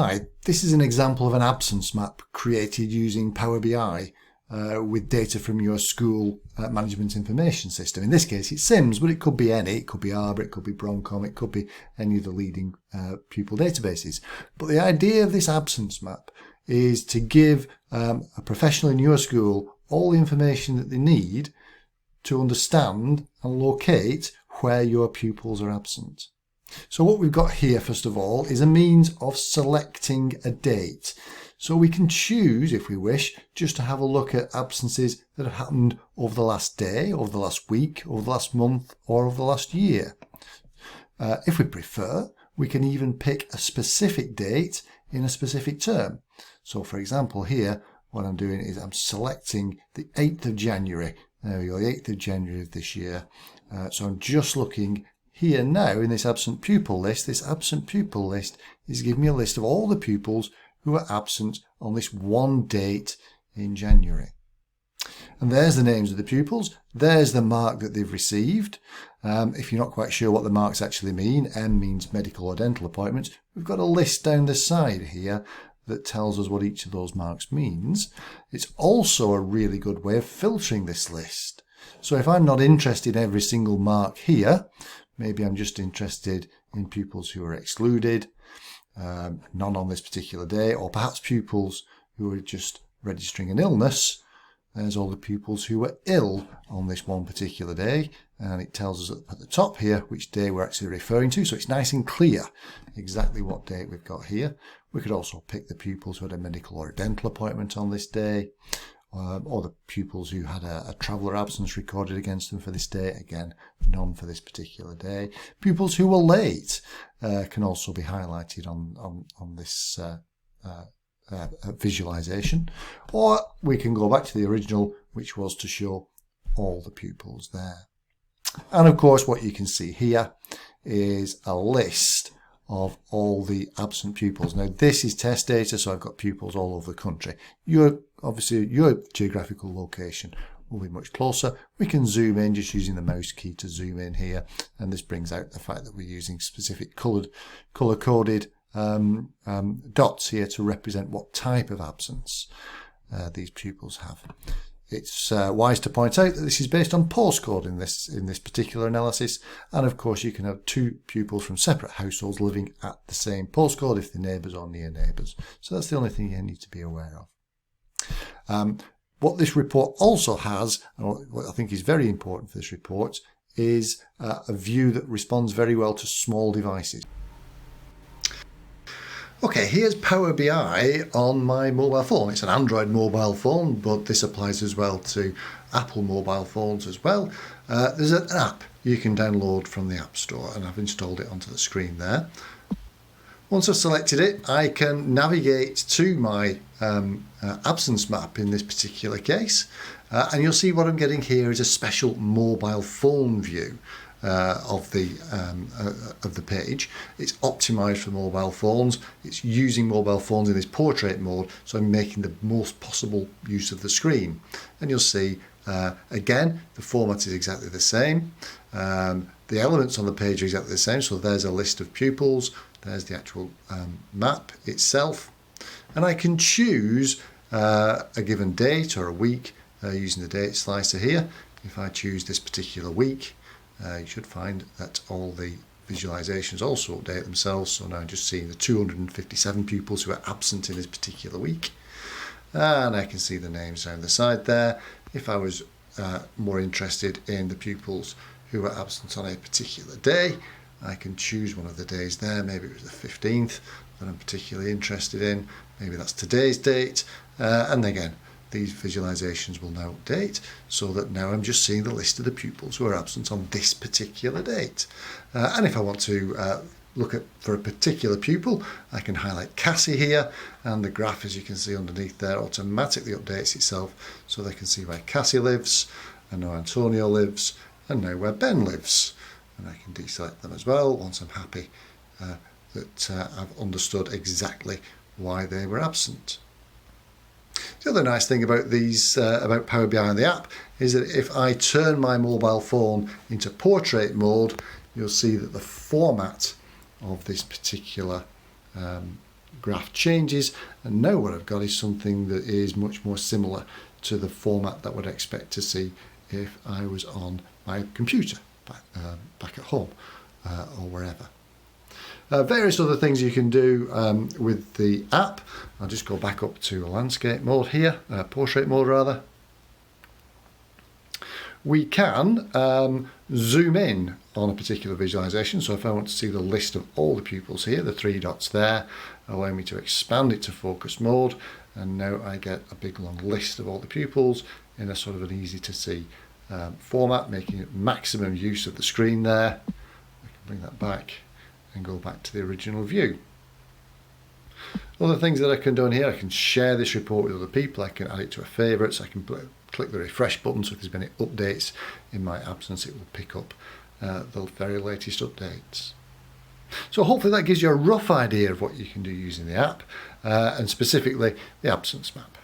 Hi, this is an example of an absence map created using Power BI with data from your school management information system. In this case, it's SIMS, but it could be any. It could be Arbor, it could be Broncom, it could be any of the leading pupil databases. But the idea of this absence map is to give a professional in your school all the information that they need to understand and locate where your pupils are absent. So what we've got here, first of all, is a means of selecting a date. So we can choose, if we wish, just to have a look at absences that have happened over the last day, over the last week, over the last month, or over the last year. If we prefer, we can even pick a specific date in a specific term. So for example, here, what I'm doing is I'm selecting the 8th of January. There we go, the 8th of January of this year. So I'm just looking here now in this absent pupil list. This absent pupil list is giving me a list of all the pupils who are absent on this one date in January. And there's the names of the pupils. There's the mark that they've received. If you're not quite sure what the marks actually mean, M means medical or dental appointments. We've got a list down the side here that tells us what each of those marks means. It's also a really good way of filtering this list. So if I'm not interested in every single mark here, maybe I'm just interested in pupils who are excluded, none on this particular day, or perhaps pupils who are just registering an illness. There's all the pupils who were ill on this one particular day, and it tells us at the top here which day we're actually referring to, so it's nice and clear exactly what date we've got here. We could also pick the pupils who had a medical or a dental appointment on this day, or the pupils who had a traveller absence recorded against them for this day. Again, none for this particular day. Pupils who were late can also be highlighted on this visualization. Or we can go back to the original, which was to show all the pupils there. And of course, what you can see here is a list of all the absent pupils. Now this is test data, so I've got pupils all over the country. Obviously your geographical location will be much closer. We can zoom in just using the mouse key to zoom in here, and this brings out the fact that we're using specific color-coded dots here to represent what type of absence these pupils have. It's wise to point out that this is based on postcode in this particular analysis, and of course you can have two pupils from separate households living at the same postcode if they're neighbours or near neighbours. So that's the only thing you need to be aware of. What this report also has, and what I think is very important for this report, is a view that responds very well to small devices. Okay, here's Power BI on my mobile phone. It's an Android mobile phone, but this applies as well to Apple mobile phones as well. There's an app you can download from the App Store, and I've installed it onto the screen there. Once I've selected it, I can navigate to my absence map in this particular case, and you'll see what I'm getting here is a special mobile phone view of the page. It's optimized for mobile phones. It's using mobile phones in this portrait mode, so I'm making the most possible use of the screen. And you'll see again the format is exactly the same. The elements on the page are exactly the same. So there's a list of pupils, there's the actual map itself, and I can choose a given date or a week using the date slicer here. If I choose this particular week, you should find that all the visualizations also update themselves. So now I'm just seeing the 257 pupils who are absent in this particular week. And I can see the names down the side there. If I was more interested in the pupils who are absent on a particular day, I can choose one of the days there. Maybe it was the 15th that I'm particularly interested in. Maybe that's today's date. And again, these visualizations will now update so that now I'm just seeing the list of the pupils who are absent on this particular date. And if I want to look for a particular pupil, I can highlight Cassie here, and the graph, as you can see underneath there, automatically updates itself so they can see where Cassie lives, and now Antonio lives, and now where Ben lives. And I can deselect them as well once I'm happy that I've understood exactly why they were absent. The other nice thing about these, about Power BI and the app, is that if I turn my mobile phone into portrait mode, you'll see that the format of this particular graph changes, and now what I've got is something that is much more similar to the format that I would expect to see if I was on my computer back at home or wherever. Various other things you can do with the app. I'll just go back up to landscape mode here, portrait mode rather. We can zoom in on a particular visualization. So if I want to see the list of all the pupils here, the 3 dots there allow me to expand it to focus mode, and now I get a big long list of all the pupils in a sort of an easy to see format, making maximum use of the screen there. I can bring that back and go back to the original view. Other things that I can do in here, I can share this report with other people, I can add it to a favourites, I can click the refresh button, so if there's been any updates in my absence it will pick up the very latest updates. So hopefully that gives you a rough idea of what you can do using the app and specifically the absence map.